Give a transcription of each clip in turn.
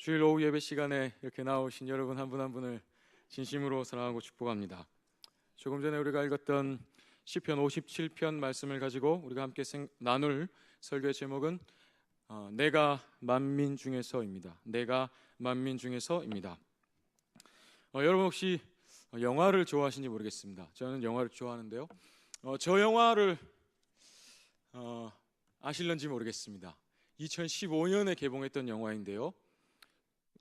주일 오후 예배 시간에 이렇게 나오신 여러분 한 분 한 분을 진심으로 사랑하고 축복합니다. 조금 전에 우리가 읽었던 시편 57편 말씀을 가지고 우리가 함께 나눌 설교의 제목은 내가 만민 중에서입니다. 내가 만민 중에서입니다. 여러분 혹시 영화를 좋아하시는지 모르겠습니다. 저는 영화를 좋아하는데요. 저 영화를 아실런지 모르겠습니다. 2015년에 개봉했던 영화인데요.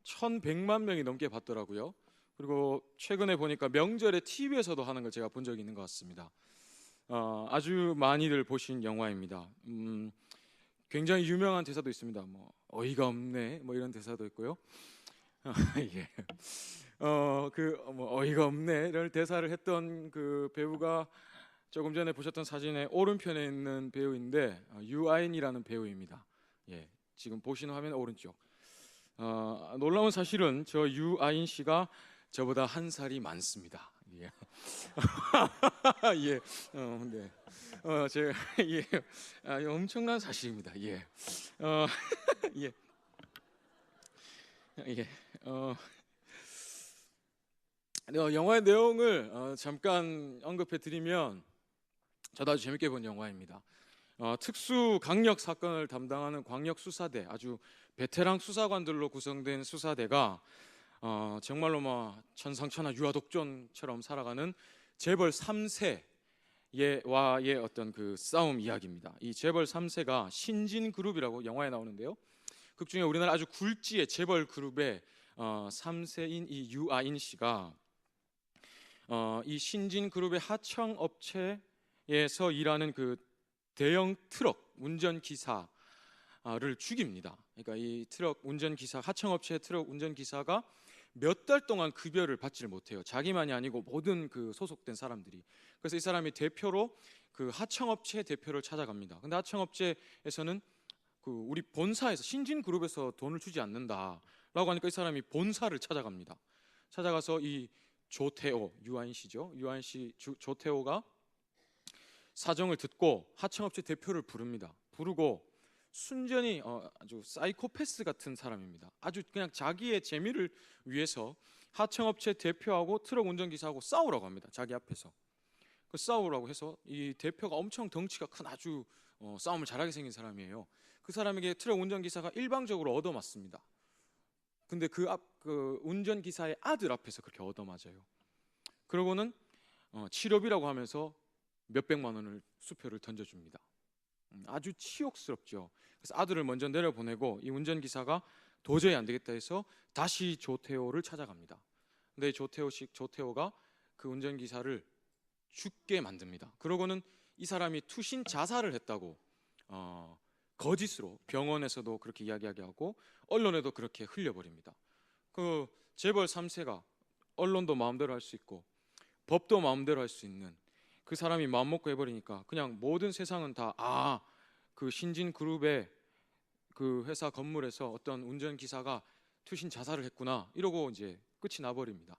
1100만 명이 넘게 봤더라고요. 그리고 최근에 보니까 명절에 TV에서도 하는 걸 제가 본 적이 있는 것 같습니다. 아주 많이들 보신 영화입니다. 굉장히 유명한 대사도 있습니다. 뭐 어이가 없네, 뭐 이런 대사도 있고요. 예. 어이가 없네 이런 대사를 했던 그 배우가 조금 전에 보셨던 사진의 오른편에 있는 배우인데 유아인이라는 배우입니다. 예, 지금 보시는 화면 오른쪽. 놀라운 사실은 저 유아인 씨가 저보다 한 살이 많습니다. 예. 예. 네. 제가 예. 엄청난 사실입니다. 예. 예. 예. 영화의 내용을 잠깐 언급해 드리면 저도 아주 재밌게 본 영화입니다. 특수 강력 사건을 담당하는 광역 수사대, 아주 베테랑 수사관들로 구성된 수사대가 정말로 뭐 천상천하 유아독존처럼 살아가는 재벌 3세와의 어떤 그 싸움 이야기입니다. 이 재벌 3세가 신진그룹이라고 영화에 나오는데요. 극중에 우리나라 아주 굴지의 재벌 그룹의 3세인 이 유아인 씨가 이 신진그룹의 하청업체에서 일하는 그 대형 트럭 운전기사를 죽입니다. 그러니까 이 트럭 운전기사, 하청업체 트럭 운전기사가 몇 달 동안 급여를 받지를 못해요. 자기만이 아니고 모든 그 소속된 사람들이. 그래서 이 사람이 대표로 그 하청업체 대표를 찾아갑니다. 근데 하청업체에서는 그 우리 본사에서 신진그룹에서 돈을 주지 않는다라고 하니까 이 사람이 본사를 찾아갑니다. 찾아가서 이 조태호, 유아인 씨죠. 유아인 씨 조태호가 사정을 듣고 하청업체 대표를 부릅니다. 부르고 순전히 아주 사이코패스 같은 사람입니다. 아주 그냥 자기의 재미를 위해서 하청업체 대표하고 트럭 운전기사하고 싸우라고 합니다. 자기 앞에서. 그 싸우라고 해서 이 대표가 엄청 덩치가 큰 아주 싸움을 잘하게 생긴 사람이에요. 그 사람에게 트럭 운전기사가 일방적으로 얻어맞습니다. 근데 그 운전기사의 아들 앞에서 그렇게 얻어맞아요. 그러고는 치료비라고 하면서 몇백만 원을 수표를 던져줍니다. 아주 치욕스럽죠. 그래서 아들을 먼저 내려보내고 이 운전기사가 도저히 안 되겠다 해서 다시 조태호를 찾아갑니다. 근데 조태호가 그 운전기사를 죽게 만듭니다. 그러고는 이 사람이 투신 자살을 했다고 거짓으로 병원에서도 그렇게 이야기하게 하고 언론에도 그렇게 흘려버립니다. 그 재벌 3세가 언론도 마음대로 할 수 있고 법도 마음대로 할 수 있는 그 사람이 마음먹고 해버리니까 그냥 모든 세상은 다 그 신진그룹의 그 회사 건물에서 어떤 운전기사가 투신 자살을 했구나 이러고 이제 끝이 나버립니다.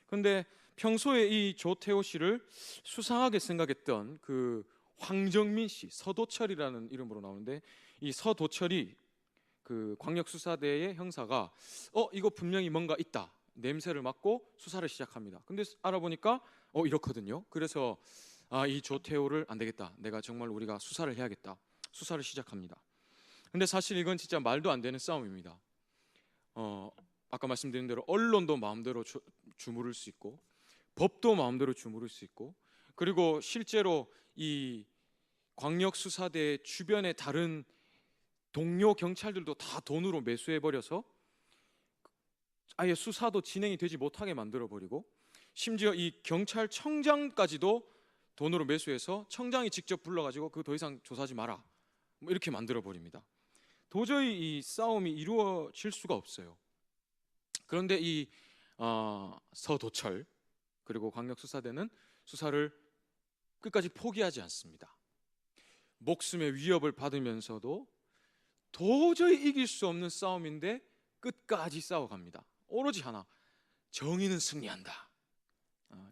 그런데 평소에 이 조태호 씨를 수상하게 생각했던 그 황정민 씨, 서도철이라는 이름으로 나오는데 이 서도철이 그 광역수사대의 형사가 이거 분명히 뭔가 있다 냄새를 맡고 수사를 시작합니다. 근데 알아보니까 이렇거든요. 그래서 이 조태호를 안 되겠다. 내가 정말 우리가 수사를 해야겠다. 수사를 시작합니다. 근데 사실 이건 진짜 말도 안 되는 싸움입니다. 아까 말씀드린 대로 언론도 마음대로 주무를 수 있고 법도 마음대로 주무를 수 있고 그리고 실제로 이 광역수사대 주변의 다른 동료 경찰들도 다 돈으로 매수해버려서 아예 수사도 진행이 되지 못하게 만들어버리고 심지어 이 경찰청장까지도 돈으로 매수해서 청장이 직접 불러가지고 그거 더 이상 조사하지 마라 뭐 이렇게 만들어버립니다. 도저히 이 싸움이 이루어질 수가 없어요. 그런데 이 서도철 그리고 광역수사대는 수사를 끝까지 포기하지 않습니다. 목숨의 위협을 받으면서도 도저히 이길 수 없는 싸움인데 끝까지 싸워갑니다. 오로지 하나, 정의는 승리한다.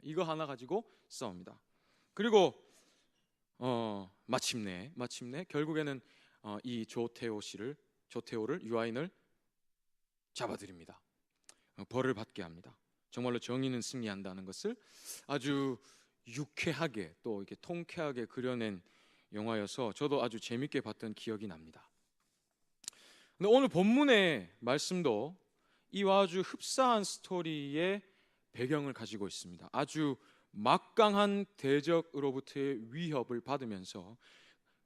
이거 하나 가지고 싸웁니다. 그리고 마침내 결국에는 이 조태호를 유아인을 잡아들입니다. 벌을 받게 합니다. 정말로 정의는 승리한다는 것을 아주 유쾌하게 또 이렇게 통쾌하게 그려낸 영화여서 저도 아주 재밌게 봤던 기억이 납니다. 근데 오늘 본문의 말씀도 이와 아주 흡사한 스토리의 배경을 가지고 있습니다. 아주 막강한 대적으로부터의 위협을 받으면서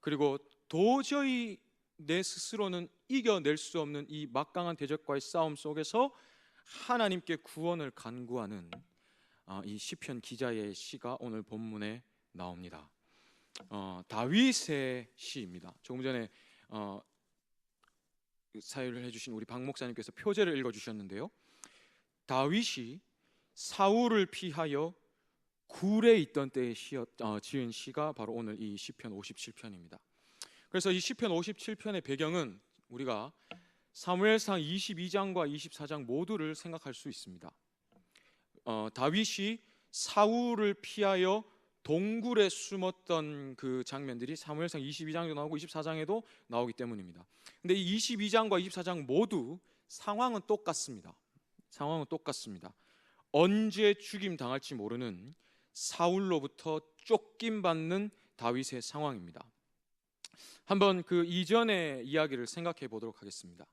그리고 도저히 내 스스로는 이겨낼 수 없는 이 막강한 대적과의 싸움 속에서 하나님께 구원을 간구하는 이 시편 기자의 시가 오늘 본문에 나옵니다. 다윗의 시입니다. 조금 전에 사회를 해주신 우리 박 목사님께서 표제를 읽어주셨는데요. 다윗이 사울을 피하여 굴에 있던 때에 지은 시가 바로 오늘 이 시편 57편입니다. 그래서 이 시편 57편의 배경은 우리가 사무엘상 22장과 24장 모두를 생각할 수 있습니다. 다윗이 사울을 피하여 동굴에 숨었던 그 장면들이 사무엘상 22장에도 나오고 24장에도 나오기 때문입니다. 근데 이 22장과 24장 모두 상황은 똑같습니다. 상황은 똑같습니다. 언제 죽임 당할지 모르는 사울로부터 쫓김받는 다윗의 상황입니다. 한번 그 이전의 이야기를 생각해 보도록 하겠습니다.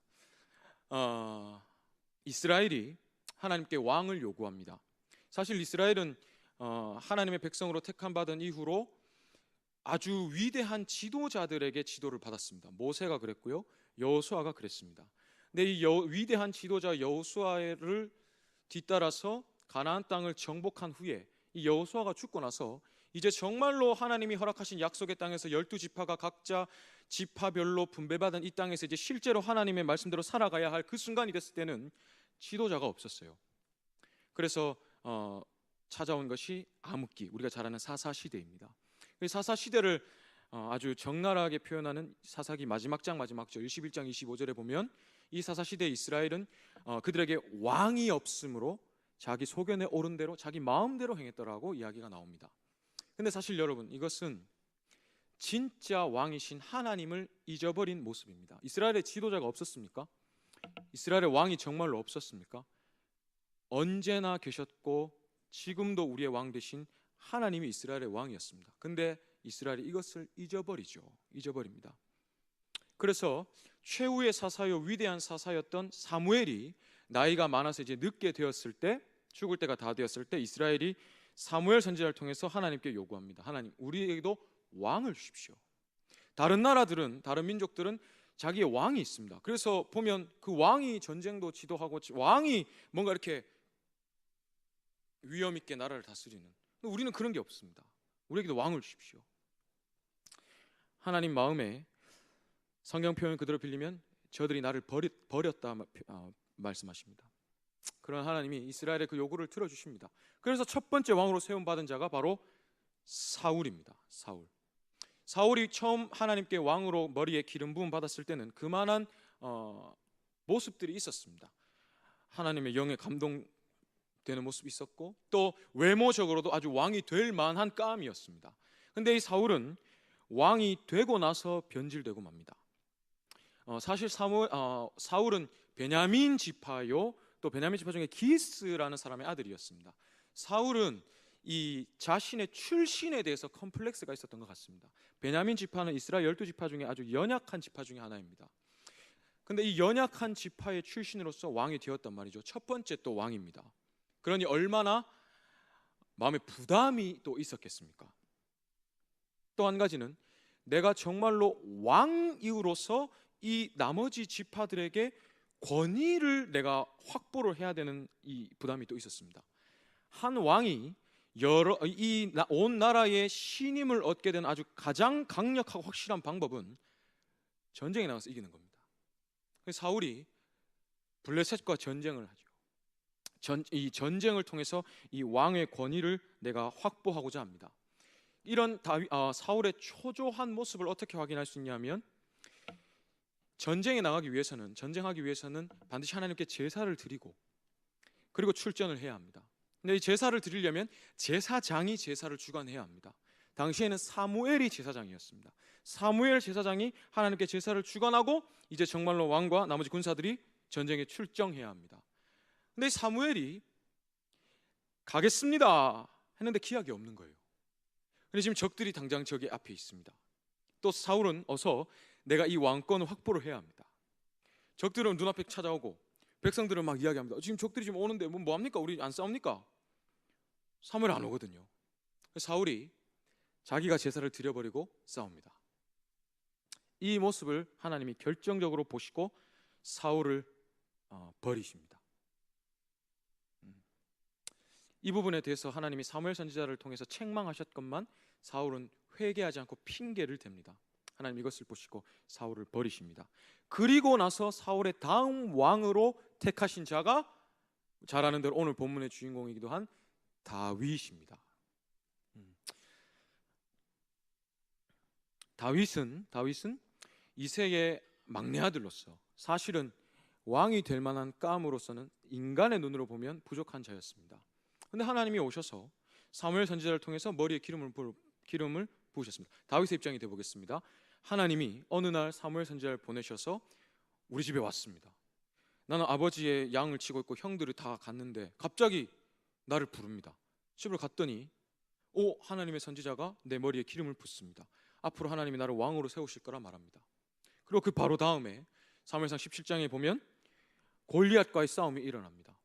이스라엘이 하나님께 왕을 요구합니다. 사실 이스라엘은 하나님의 백성으로 택함받은 이후로 아주 위대한 지도자들에게 지도를 받았습니다. 모세가 그랬고요, 여호수아가 그랬습니다. 근데 이 위대한 지도자 여호수아를 뒤따라서 가나안 땅을 정복한 후에 이 여호수아가 죽고 나서 이제 정말로 하나님이 허락하신 약속의 땅에서 12지파가 각자 지파별로 분배받은 이 땅에서 이제 실제로 하나님의 말씀대로 살아가야 할 그 순간이 됐을 때는 지도자가 없었어요. 그래서 찾아온 것이 암흑기, 우리가 잘 아는 사사시대입니다. 사사시대를 아주 적나라하게 표현하는 사사기 마지막 장 마지막 절 21장 25절에 보면 이 사사시대 이스라엘은 그들에게 왕이 없으므로 자기 소견에 오른 대로 자기 마음대로 행했더라고 이야기가 나옵니다. 근데 사실 여러분, 이것은 진짜 왕이신 하나님을 잊어버린 모습입니다. 이스라엘의 지도자가 없었습니까? 이스라엘의 왕이 정말로 없었습니까? 언제나 계셨고 지금도 우리의 왕 되신 하나님이 이스라엘의 왕이었습니다. 근데 이스라엘이 이것을 잊어버립니다. 그래서 최후의 사사요 위대한 사사였던 사무엘이 나이가 많아서 이제 늙게 되었을 때, 죽을 때가 다 되었을 때 이스라엘이 사무엘 선지자를 통해서 하나님께 요구합니다. 하나님, 우리에게도 왕을 주십시오. 다른 나라들은, 다른 민족들은 자기의 왕이 있습니다. 그래서 보면 그 왕이 전쟁도 지도하고 왕이 뭔가 이렇게 위엄 있게 나라를 다스리는, 우리는 그런 게 없습니다. 우리에게도 왕을 주십시오. 하나님 마음에 성경 표현 그대로 빌리면 저들이 나를 버렸다 말씀하십니다. 그런 하나님이 이스라엘의 그 요구를 들어주십니다. 그래서 첫 번째 왕으로 세움받은 자가 바로 사울입니다. 사울이 처음 하나님께 왕으로 머리에 기름 부음 받았을 때는 그만한 모습들이 있었습니다. 하나님의 영에 감동되는 모습이 있었고 또 외모적으로도 아주 왕이 될 만한 깜이었습니다. 근데 이 사울은 왕이 되고 나서 변질되고 맙니다. 사실 사울은 베냐민 지파요, 또 베냐민 지파 중에 기스라는 사람의 아들이었습니다. 사울은 이 자신의 출신에 대해서 컴플렉스가 있었던 것 같습니다. 베냐민 지파는 이스라엘 12지파 중에 아주 연약한 지파 중에 하나입니다. 근데 이 연약한 지파의 출신으로서 왕이 되었단 말이죠. 첫 번째 또 왕입니다. 그러니 얼마나 마음에 부담이 또 있었겠습니까? 또 한 가지는 내가 정말로 왕이로서 이 나머지 지파들에게 권위를 내가 확보를 해야 되는 이 부담이 또 있었습니다. 한 왕이 온 나라의 신임을 얻게 되는 아주 가장 강력하고 확실한 방법은 전쟁에 나가서 이기는 겁니다. 그래서 사울이 블레셋과 전쟁을 하죠. 이 전쟁을 통해서 이 왕의 권위를 내가 확보하고자 합니다. 이런 사울의 초조한 모습을 어떻게 확인할 수 있냐면, 전쟁에 나가기 위해서는, 전쟁하기 위해서는 반드시 하나님께 제사를 드리고 그리고 출전을 해야 합니다. 근데 이 제사를 드리려면 제사장이 제사를 주관해야 합니다. 당시에는 사무엘이 제사장이었습니다. 사무엘 제사장이 하나님께 제사를 주관하고 이제 정말로 왕과 나머지 군사들이 전쟁에 출정해야 합니다. 근데 사무엘이 가겠습니다 했는데 기약이 없는 거예요. 근데 지금 적들이 당장 저기 앞에 있습니다. 또 사울은 어서 내가 이 왕권을 확보를 해야 합니다. 적들은 눈앞에 찾아오고 백성들은 막 이야기합니다. 지금 적들이 지금 오는데 뭐 합니까? 우리 안 싸웁니까? 사무엘 안 오거든요. 사울이 자기가 제사를 드려버리고 싸웁니다. 이 모습을 하나님이 결정적으로 보시고 사울을 버리십니다. 이 부분에 대해서 하나님이 사무엘 선지자를 통해서 책망하셨건만 사울은 회개하지 않고 핑계를 댑니다. 하나님 이것을 보시고 사울을 버리십니다. 그리고 나서 사울의 다음 왕으로 택하신 자가 잘 아는 대로 오늘 본문의 주인공이기도 한 다윗입니다. 다윗은 이새의 막내 아들로서 사실은 왕이 될 만한 깜으로서는 인간의 눈으로 보면 부족한 자였습니다. 그런데 하나님이 오셔서 사무엘 선지자를 통해서 머리에 기름을 부으셨습니다. 다윗의 입장이 되어 보겠습니다. 하나님이 어느 날 사무엘 선지자를 보내셔서 우리 집에 왔습니다. 나는 아버지의 양을 치고 있고 형들이 다 갔는데 갑자기 나를 부릅니다. 집을 갔더니 하나님의 선지자가 내 머리에 기름을 붓습니다. 앞으로 하나님이 나를 왕으로 세우실 거라 말합니다. 그리고 그 바로 다음에 사무엘상 17장에 보면 골리앗과의 싸움이 일어납니다.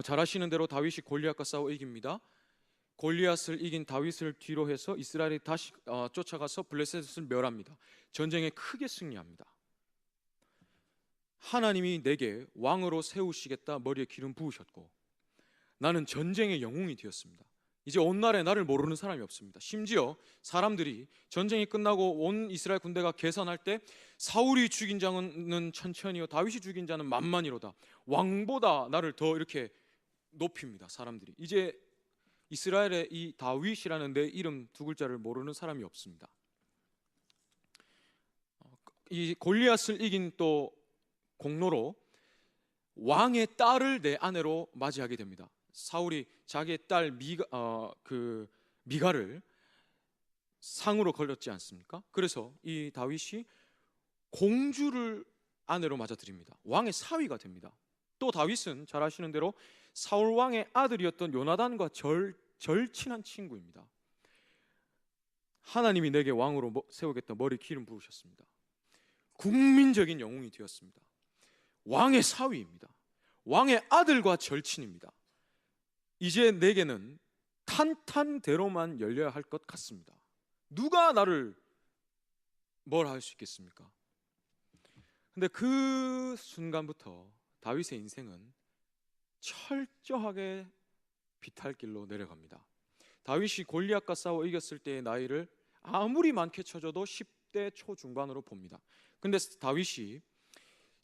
잘 아시는 대로 다윗이 골리앗과 싸워 이깁니다. 골리앗을 이긴 다윗을 뒤로 해서 이스라엘이 다시 쫓아가서 블레셋을 멸합니다. 전쟁에 크게 승리합니다. 하나님이 내게 왕으로 세우시겠다 머리에 기름 부으셨고 나는 전쟁의 영웅이 되었습니다. 이제 온 날에 나를 모르는 사람이 없습니다. 심지어 사람들이 전쟁이 끝나고 온 이스라엘 군대가 계산할 때 사울이 죽인 자는 천천히요 다윗이 죽인 자는 만만이로다. 왕보다 나를 더 이렇게 높입니다. 사람들이 이제 이스라엘의 이 다윗이라는 내 이름 두 글자를 모르는 사람이 없습니다. 이 골리앗을 이긴 또 공로로 왕의 딸을 내 아내로 맞이하게 됩니다. 사울이 자기의 딸 미가를 상으로 걸렸지 않습니까? 그래서 이 다윗이 공주를 아내로 맞아들입니다. 왕의 사위가 됩니다. 또 다윗은 잘 아시는 대로 사울 왕의 아들이었던 요나단과 절친한 친구입니다. 하나님이 내게 왕으로 세우겠다 머리 기름 부으셨습니다. 국민적인 영웅이 되었습니다. 왕의 사위입니다. 왕의 아들과 절친입니다. 이제 내게는 탄탄대로만 열려야 할 것 같습니다. 누가 나를 뭘 할 수 있겠습니까? 근데 그 순간부터 다윗의 인생은 철저하게 비탈길로 내려갑니다. 다윗이 골리앗과 싸워 이겼을 때의 나이를 아무리 많게 쳐줘도 10대 초중반으로 봅니다. 근데 다윗이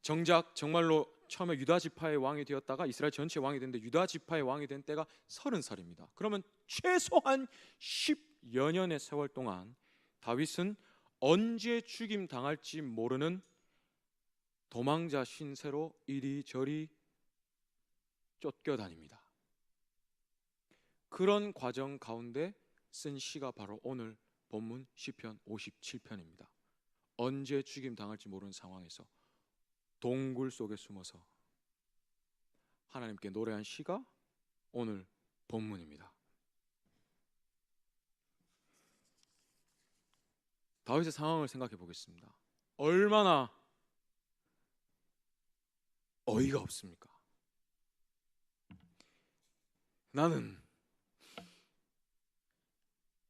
정작 정말로 처음에 유다 지파의 왕이 되었다가 이스라엘 전체 왕이 됐는데 유다 지파의 왕이 된 때가 30살입니다. 그러면 최소한 10여 년의 세월 동안 다윗은 언제 죽임 당할지 모르는 도망자 신세로 이리저리 쫓겨다닙니다. 그런 과정 가운데 쓴 시가 바로 오늘 본문 시편 57편입니다. 언제 죽임 당할지 모르는 상황에서 동굴 속에 숨어서 하나님께 노래한 시가 오늘 본문입니다. 다윗의 상황을 생각해 보겠습니다. 얼마나 어이가 없습니까? 나는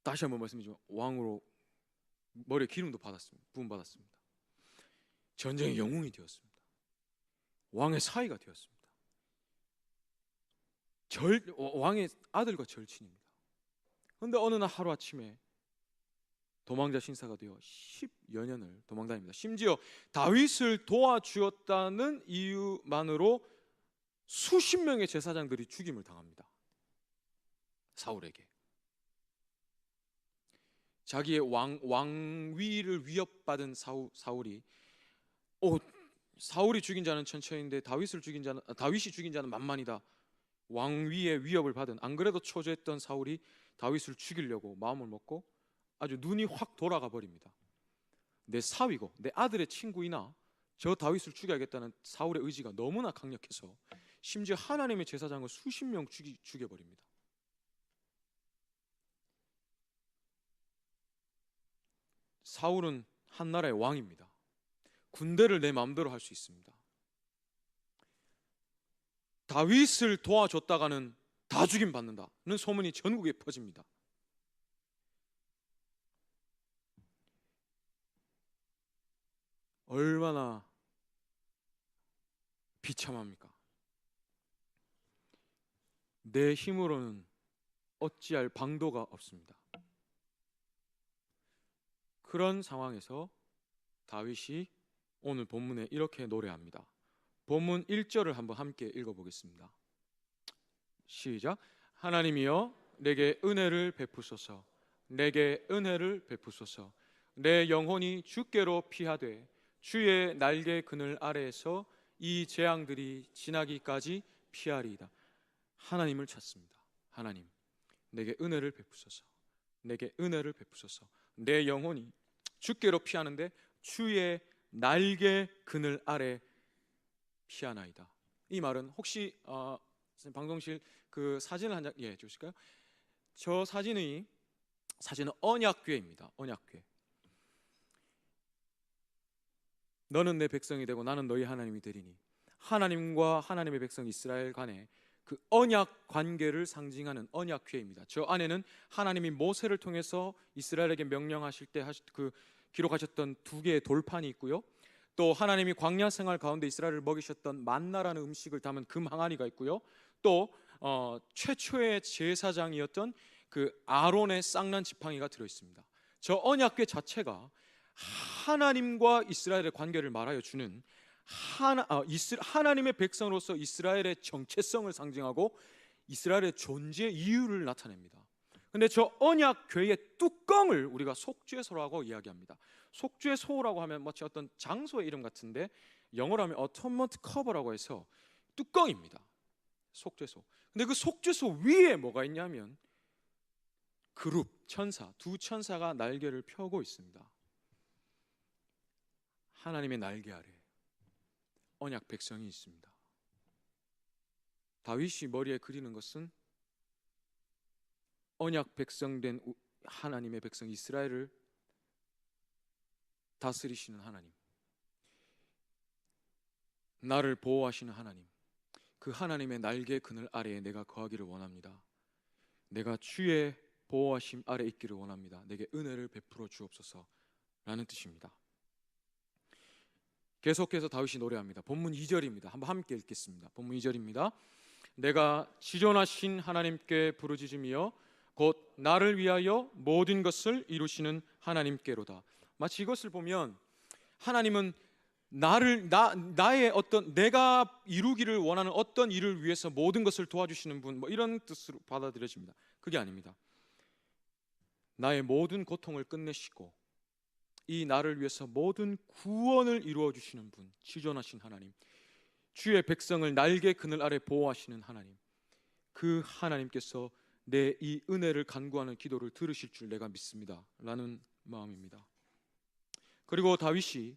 다시 한번 말씀드리지만 왕으로 머리에 기름도 부음 받았습니다. 전쟁의 영웅이 되었습니다. 왕의 사위가 되었습니다. 왕의 아들과 절친입니다. 그런데 어느 날 하루아침에 도망자 신사가 되어 10여 년을 도망다닙니다. 심지어 다윗을 도와주었다는 이유만으로 수십 명의 제사장들이 죽임을 당합니다. 사울에게. 자기의 왕위를 위협받은 사울이 사울이 죽인 자는 천천히인데 다윗이 죽인 자는 만만이다. 왕위의 위협을 받은, 안 그래도 초조했던 사울이 다윗을 죽이려고 마음을 먹고 아주 눈이 확 돌아가 버립니다. 내 사위고 내 아들의 친구이나 저 다윗을 죽여야겠다는 사울의 의지가 너무나 강력해서 심지어 하나님의 제사장을 수십 명 죽여버립니다. 사울은 한 나라의 왕입니다. 군대를 내 마음대로 할 수 있습니다. 다윗을 도와줬다가는 다 죽임받는다는 소문이 전국에 퍼집니다. 얼마나 비참합니까? 내 힘으로는 어찌할 방도가 없습니다. 그런 상황에서 다윗이 오늘 본문에 이렇게 노래합니다. 본문 1절을 한번 함께 읽어보겠습니다. 시작. 하나님이여 내게 은혜를 베푸소서. 내게 은혜를 베푸소서. 내 영혼이 주께로 피하되 주의 날개 그늘 아래에서 이 재앙들이 지나기까지 피하리이다. 하나님을 찾습니다. 하나님, 내게 은혜를 베푸소서. 내게 은혜를 베푸소서. 내 영혼이 주께로 피하는데 주의 날개 그늘 아래 피하나이다. 이 말은 혹시 방송실 그 사진을 한 장 주실까요? 저 사진은 언약궤입니다. 언약궤. 너는 내 백성이 되고 나는 너희 하나님이 되리니, 하나님과 하나님의 백성 이스라엘 간에 그 언약 관계를 상징하는 언약궤입니다. 저 안에는 하나님이 모세를 통해서 이스라엘에게 명령하실 때 그 기록하셨던 두 개의 돌판이 있고요. 또 하나님이 광야 생활 가운데 이스라엘을 먹이셨던 만나라는 음식을 담은 금 항아리가 있고요. 또 최초의 제사장이었던 그 아론의 쌍난 지팡이가 들어 있습니다. 저 언약궤 자체가 하나님과 이스라엘의 관계를 말하여 주는 하나님의 백성으로서 이스라엘의 정체성을 상징하고 이스라엘의 존재 이유를 나타냅니다. 근데 저 언약궤의 뚜껑을 우리가 속죄소라고 이야기합니다. 속죄소라고 하면 마치 어떤 장소의 이름 같은데 영어로 하면 어토먼트 커버라고 해서 뚜껑입니다. 속죄소. 근데 그 속죄소 위에 뭐가 있냐면 그룹 천사, 두 천사가 날개를 펴고 있습니다. 하나님의 날개 아래 언약 백성이 있습니다. 다윗이 머리에 그리는 것은 언약 백성된 하나님의 백성 이스라엘을 다스리시는 하나님, 나를 보호하시는 하나님, 그 하나님의 날개 그늘 아래에 내가 거하기를 원합니다. 내가 주의 보호하심 아래 있기를 원합니다. 내게 은혜를 베풀어 주옵소서 라는 뜻입니다. 계속해서 다윗이 노래합니다. 본문 2절입니다. 한번 함께 읽겠습니다. 본문 2절입니다. 내가 지존하신 하나님께 부르짖으며 곧 나를 위하여 모든 것을 이루시는 하나님께로다. 마치 이것을 보면 하나님은 나의 어떤 내가 이루기를 원하는 어떤 일을 위해서 모든 것을 도와주시는 분, 이런 뜻으로 받아들여집니다. 그게 아닙니다. 나의 모든 고통을 끝내시고 이 나를 위해서 모든 구원을 이루어 주시는 분, 지존하신 하나님, 주의 백성을 날개 그늘 아래 보호하시는 하나님, 그 하나님께서 내 이 은혜를 간구하는 기도를 들으실 줄 내가 믿습니다 라는 마음입니다. 그리고 다윗이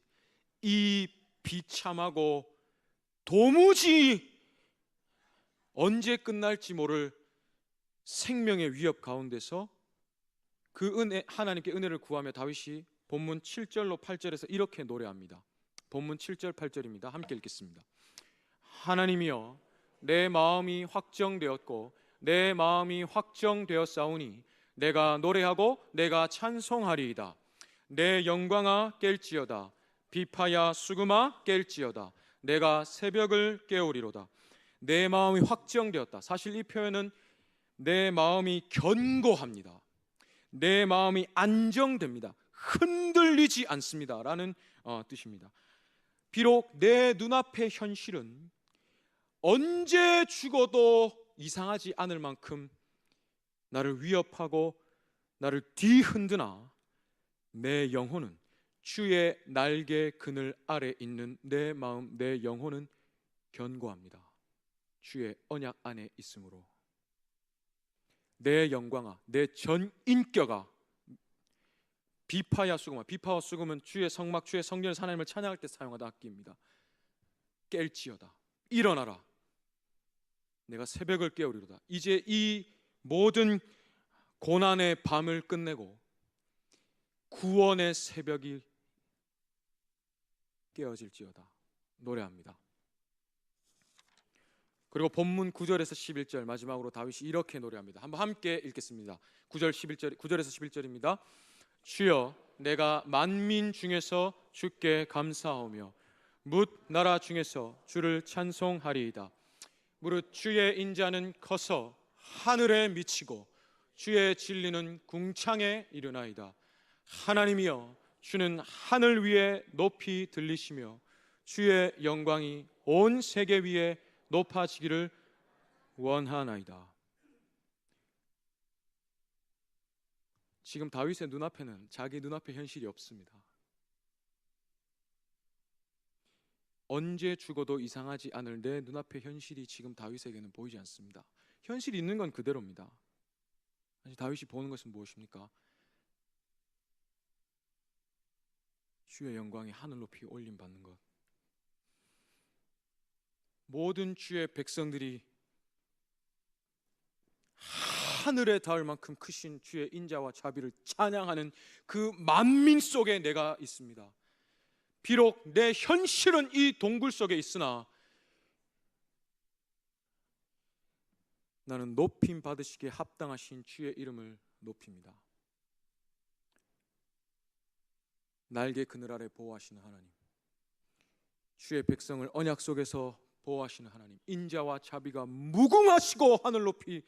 이 비참하고 도무지 언제 끝날지 모를 생명의 위협 가운데서 그 은혜, 하나님께 은혜를 구하며 다윗이 본문 7절로 8절에서 이렇게 노래합니다. 본문 7절 8절입니다. 함께 읽겠습니다. 하나님이여 내 마음이 확정되었고 내 마음이 확정되었사오니 내가 노래하고 내가 찬송하리이다. 내 영광아 깰지어다. 비파야 수금아 깰지어다. 내가 새벽을 깨우리로다. 내 마음이 확정되었다. 사실 이 표현은 내 마음이 견고합니다. 내 마음이 안정됩니다. 흔들리지 않습니다 라는 뜻입니다. 비록 내 눈앞의 현실은 언제 죽어도 이상하지 않을 만큼 나를 위협하고 나를 뒤흔드나 내 영혼은 주의 날개 그늘 아래 있는 내 마음, 내 영혼은 견고합니다. 주의 언약 안에 있으므로 내 영광아, 내 전 인격아 비파야 수금아. 비파와 수금은 주의 성막, 주의 성전에서 하나님을 찬양할 때 사용하던 악기입니다. 깰지어다. 일어나라. 내가 새벽을 깨우리로다. 이제 이 모든 고난의 밤을 끝내고 구원의 새벽이 깨어질지어다. 노래합니다. 그리고 본문 9절에서 11절 마지막으로 다윗이 이렇게 노래합니다. 한번 함께 읽겠습니다. 9절에서 11절입니다. 주여, 내가 만민 중에서 주께 감사하며 뭇 나라 중에서 주를 찬송하리이다. 무릇 주의 인자는 커서 하늘에 미치고 주의 진리는 궁창에 이르나이다. 하나님이여, 주는 하늘 위에 높이 들리시며 주의 영광이 온 세계 위에 높아지기를 원하나이다. 지금 다윗의 눈앞에는 자기 눈앞에 현실이 없습니다. 언제 죽어도 이상하지 않을 내 눈앞의 현실이 지금 다윗에게는 보이지 않습니다. 현실이 있는 건 그대로입니다. 다윗이 보는 것은 무엇입니까? 주의 영광이 하늘 높이 올림 받는 것. 모든 주의 백성들이 하늘에 닿을 만큼 크신 주의 인자와 자비를 찬양하는 그 만민 속에 내가 있습니다. 비록 내 현실은 이 동굴 속에 있으나 나는 높임 받으시기에 합당하신 주의 이름을 높입니다. 날개 그늘 아래 보호하시는 하나님, 주의 백성을 언약 속에서 보호하시는 하나님, 인자와 자비가 무궁하시고 하늘 높이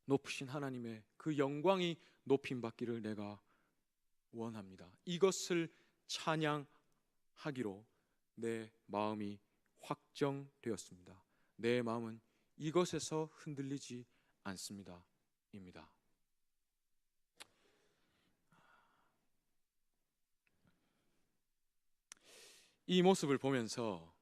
높으신 하나님의 그 영광이 높임 받기를 내가 원합니다. 이것을 찬양하기로 내 마음이 확정되었습니다. 내 마음은 이것에서 흔들리지 않습니다. 입니다. 이 모습을 보면서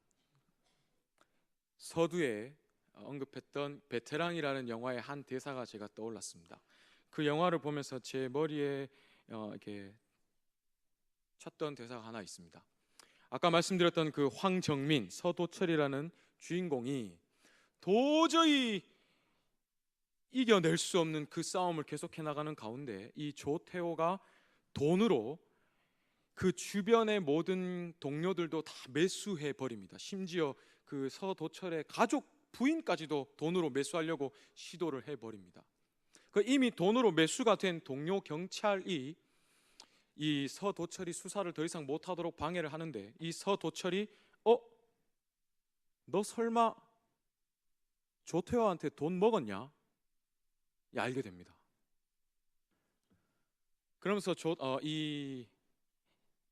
서두에 언급했던 베테랑이라는 영화의 한 대사가 제가 떠올랐습니다. 그 영화를 보면서 제 머리에 이렇게 쳤던 대사가 하나 있습니다. 아까 말씀드렸던 그 황정민, 서도철이라는 주인공이 도저히 이겨낼 수 없는 그 싸움을 계속해 나가는 가운데 이 조태호가 돈으로 그 주변의 모든 동료들도 다 매수해 버립니다. 심지어 그 서도철의 가족 부인까지도 돈으로 매수하려고 시도를 해 버립니다. 그 이미 돈으로 매수가 된 동료 경찰이 이 서도철이 수사를 더 이상 못하도록 방해를 하는데 이 서도철이 너 설마 조태호한테 돈 먹었냐? 알게 됩니다. 그러면서 이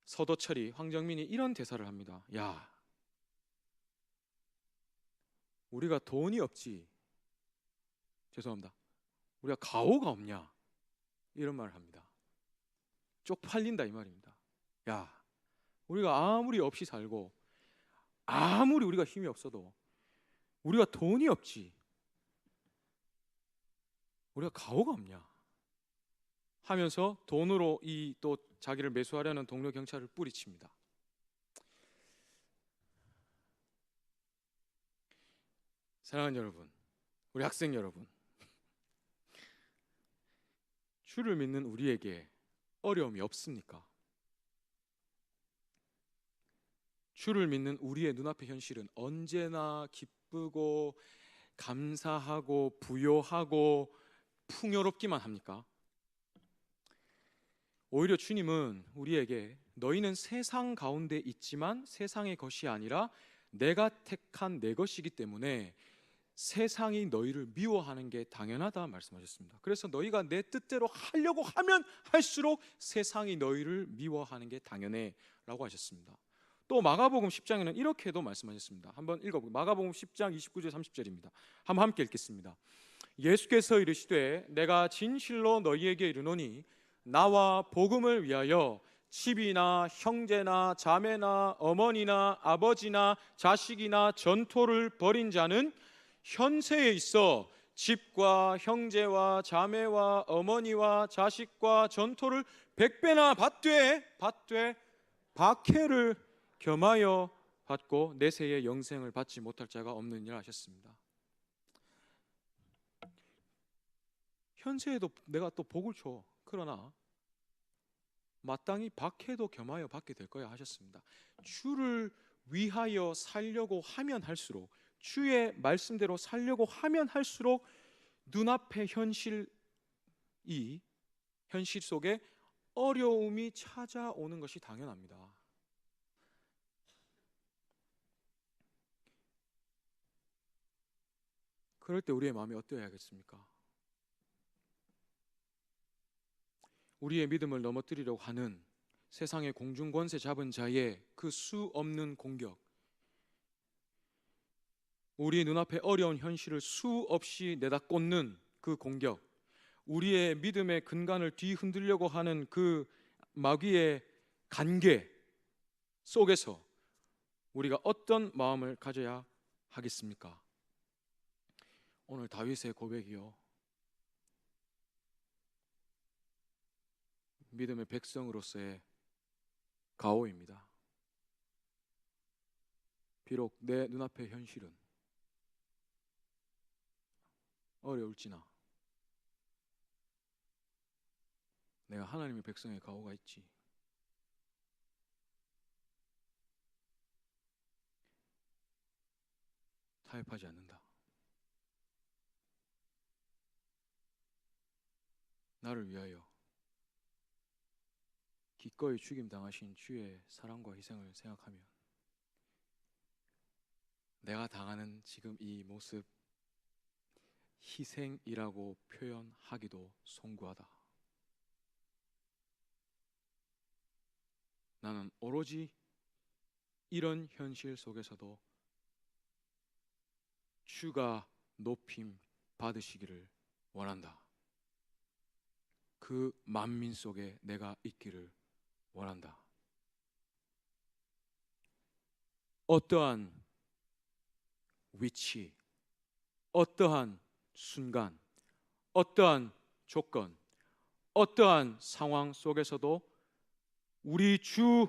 서도철이, 황정민이 이런 대사를 합니다. 야, 우리가 돈이 없지, 죄송합니다, 우리가 가오가 없냐, 이런 말을 합니다. 쪽팔린다 이 말입니다. 야, 우리가 아무리 없이 살고 아무리 우리가 힘이 없어도 우리가 돈이 없지, 우리가 가오가 없냐 하면서 돈으로 이 또 자기를 매수하려는 동료 경찰을 뿌리칩니다. 사랑하는 여러분, 우리 학생 여러분, 주를 믿는 우리에게 어려움이 없습니까? 주를 믿는 우리의 눈앞의 현실은 언제나 기쁘고 감사하고 부요하고 풍요롭기만 합니까? 오히려 주님은 우리에게 너희는 세상 가운데 있지만 세상의 것이 아니라 내가 택한 내 것이기 때문에 세상이 너희를 미워하는 게 당연하다 말씀하셨습니다. 그래서 너희가 내 뜻대로 하려고 하면 할수록 세상이 너희를 미워하는 게 당연해 라고 하셨습니다. 또 마가복음 10장에는 이렇게도 말씀하셨습니다. 한번 읽어볼게요. 마가복음 10장 29절 30절입니다. 한번 함께 읽겠습니다. 예수께서 이르시되 내가 진실로 너희에게 이르노니 나와 복음을 위하여 집이나 형제나 자매나 어머니나 아버지나 자식이나 전토를 벌인 자는 현세에 있어 집과 형제와 자매와 어머니와 자식과 전토를 100배나 받되 박해를 겸하여 받고 내세의 영생을 받지 못할 자가 없느니라 하셨습니다. 현세에도 내가 또 복을 줘. 그러나 마땅히 박해도 겸하여 받게 될 거야 하셨습니다. 주를 위하여 살려고 하면 할수록, 주의 말씀대로 살려고 하면 할수록 눈앞의 현실 속에 어려움이 찾아오는 것이 당연합니다. 그럴 때 우리의 마음이 어떠해야겠습니까? 우리의 믿음을 넘어뜨리려고 하는 세상의 공중권세 잡은 자의 그 수 없는 공격, 우리 눈앞에 어려운 현실을 수없이 내다 꽂는 그 공격, 우리의 믿음의 근간을 뒤흔들려고 하는 그 마귀의 간계 속에서 우리가 어떤 마음을 가져야 하겠습니까? 오늘 다윗의 고백이요, 믿음의 백성으로서의 가오입니다. 비록 내 눈앞의 현실은 어려울지나 내가 하나님의 백성의 가오가 있지. 타협하지 않는다. 나를 위하여 기꺼이 죽임 당하신 주의 사랑과 희생을 생각하면 내가 당하는 지금 이 모습, 희생이라고 표현하기도 송구하다. 나는 오로지 이런 현실 속에서도 주가 높임 받으시기를 원한다. 그 만민 속에 내가 있기를 원한다. 어떠한 위치, 어떠한 순간, 어떠한 조건, 어떠한 상황 속에서도 우리 주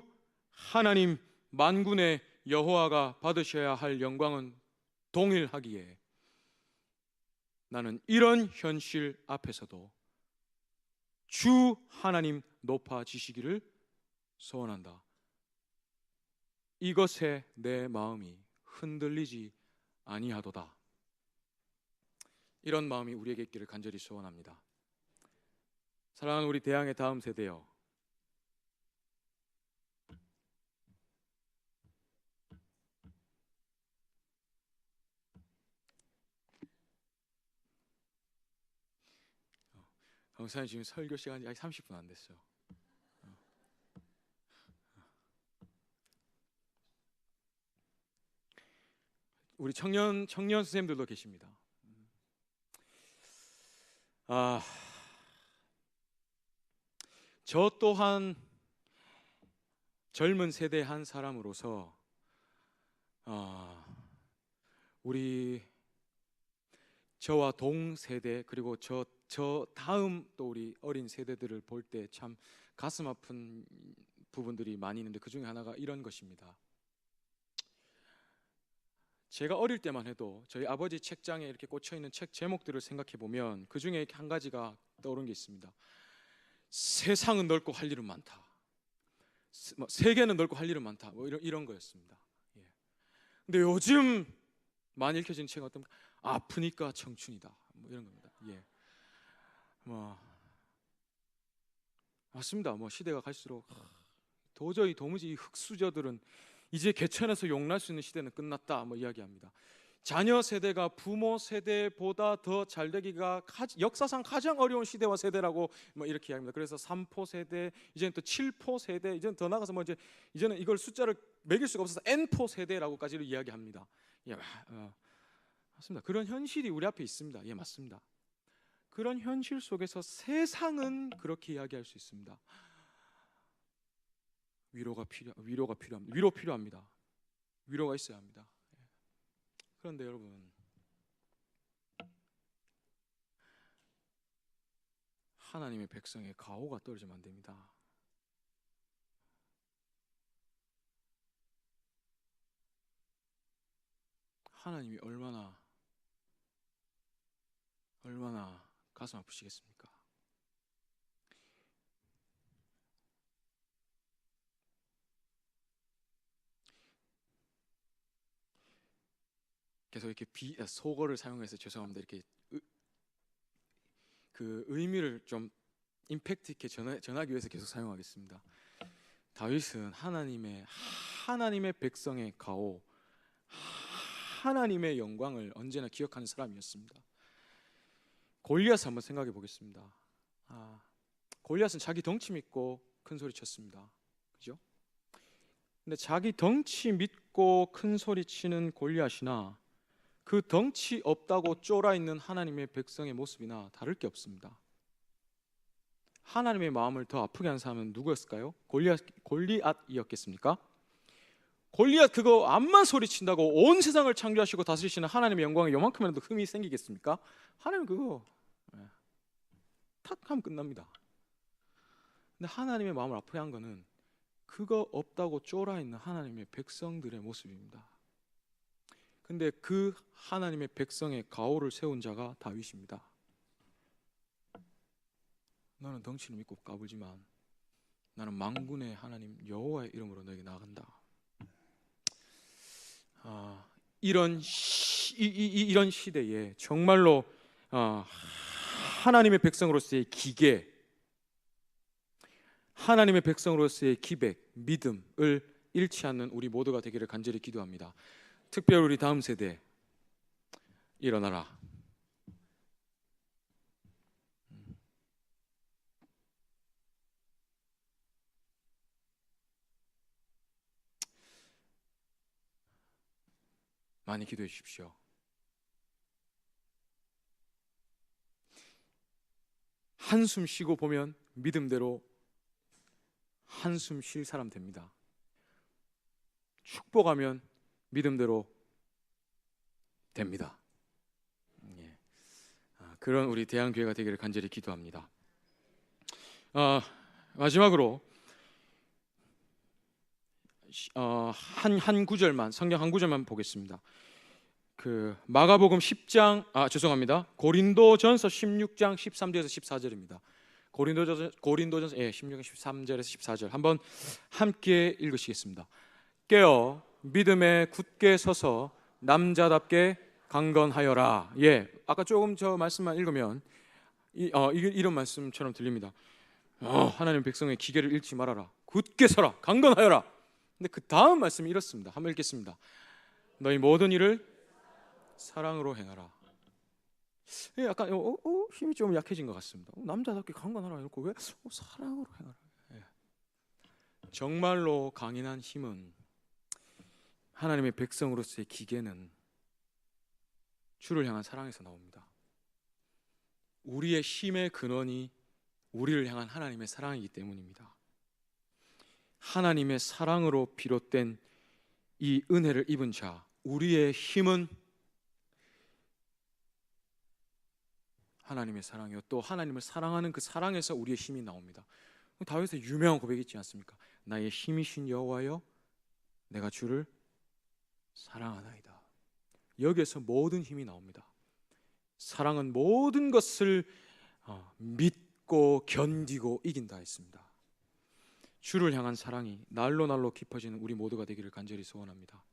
하나님 만군의 여호와가 받으셔야 할 영광은 동일하기에 나는 이런 현실 앞에서도 주 하나님 높아지시기를 소원한다. 이것에 내 마음이 흔들리지 아니하도다. 이런 마음이 우리에게 있기를 간절히 소원합니다. 사랑하는 우리 대항의 다음 세대여, 강사님 지금 설교 시간이 약 30분 안 됐어요. 우리 청년 선생님들도 계십니다. 저 또한 젊은 세대 한 사람으로서 우리 저와 동세대 그리고 저 다음 또 우리 어린 세대들을 볼 때 참 가슴 아픈 부분들이 많이 있는데 그 중에 하나가 이런 것입니다. 제가 어릴 때만 해도 저희 아버지 책장에 이렇게 꽂혀 있는 책 제목들을 생각해 보면 그 중에 한 가지가 떠오른 게 있습니다. 세상은 넓고 할 일은 많다. 세계는 넓고 할 일은 많다. 뭐 이런 거였습니다. 예. 근데 요즘 많이 읽혀진 책은 어떤 아프니까 청춘이다. 뭐 이런 겁니다. 예. 맞습니다. 시대가 갈수록 도무지 이 흙수저들은 이제 개천에서 용날 수 있는 시대는 끝났다. 이야기합니다. 자녀 세대가 부모 세대보다 더 잘되기가 역사상 가장 어려운 시대와 세대라고 이렇게 이야기합니다. 그래서 3포 세대, 이제는 또 7포 세대, 이제는 더 나가서 이제는 이걸 숫자를 매길 수가 없어서 N포 세대라고까지도 이야기합니다. 예, 맞습니다. 그런 현실이 우리 앞에 있습니다. 예, 맞습니다. 그런 현실 속에서 세상은 그렇게 이야기할 수 있습니다. 위로가 필요합니다. 위로 필요합니다. 위로가 있어야 합니다. 그런데 여러분, 하나님의 백성의 가오가 떨어지면 안 됩니다. 하나님이 얼마나 가슴 아프시겠습니까? 계속 이렇게 소거를 사용해서 죄송합니다. 이렇게 그 의미를 좀 임팩트 있게 전하기 위해서 계속 사용하겠습니다. 다윗은 하나님의 백성의 가오, 하나님의 영광을 언제나 기억하는 사람이었습니다. 골리앗 한번 생각해 보겠습니다. 골리앗은 자기 덩치 믿고 큰 소리 쳤습니다. 그죠? 근데 자기 덩치 믿고 큰 소리 치는 골리앗이나 그 덩치 없다고 쫄아 있는 하나님의 백성의 모습이나 다를 게 없습니다. 하나님의 마음을 더 아프게 한 사람은 누구였을까요? 골리앗이었겠습니까? 골리앗 그거 암만 소리친다고 온 세상을 창조하시고 다스리시는 하나님의 영광에 요만큼이라도 흠이 생기겠습니까? 하나님 그거 탁 하면 끝납니다. 근데 하나님의 마음을 아프게 한 거는 그거 없다고 쫄아 있는 하나님의 백성들의 모습입니다. 근데 그 하나님의 백성의 가오를 세운 자가 다윗입니다. 너는 덩치를 믿고 까불지만 나는 만군의 하나님 여호와의 이름으로 너에게 나아간다. 이런 시대에 정말로 하나님의 백성으로서의 기계, 하나님의 백성으로서의 기백, 믿음을 잃지 않는 우리 모두가 되기를 간절히 기도합니다. 특별히 우리 다음 세대 일어나라. 많이 기도해 주십시오. 한숨 쉬고 보면 믿음대로 한숨 쉴 사람 됩니다. 축복하면 믿음대로 됩니다. 그런 우리 대한교회가 되기를 간절히 기도합니다. 마지막으로 한 구절만, 성경 한 구절만 보겠습니다. 그 마가복음 10장 고린도전서 16장 13절에서 14절입니다. 고린도전서 16장 13절에서 14절 한번 함께 읽으시겠습니다. 깨어 믿음에 굳게 서서 남자답게 강건하여라. 아까 조금 저 말씀만 읽으면 이런 말씀처럼 들립니다. 하나님 백성의 기계를 잃지 말아라. 굳게 서라. 강건하여라. 근데 그 다음 말씀이 이렇습니다. 한번 읽겠습니다. 너희 모든 일을 사랑으로 행하라. 약간 힘이 좀 약해진 것 같습니다. 남자답게 강건하라 이렇게 왜 사랑으로 행하라. 정말로 강인한 힘은 하나님의 백성으로서의 기계는 주를 향한 사랑에서 나옵니다. 우리의 힘의 근원이 우리를 향한 하나님의 사랑이기 때문입니다. 하나님의 사랑으로 비롯된 이 은혜를 입은 자, 우리의 힘은 하나님의 사랑이요, 또 하나님을 사랑하는 그 사랑에서 우리의 힘이 나옵니다. 다윗의 유명한 고백이 있지 않습니까? 나의 힘이신 여호와여, 내가 주를 사랑하나이다. 여기에서 모든 힘이 나옵니다. 사랑은 모든 것을 믿고 견디고 이긴다 했습니다. 주를 향한 사랑이 날로 날로 깊어지는 우리 모두가 되기를 간절히 소원합니다.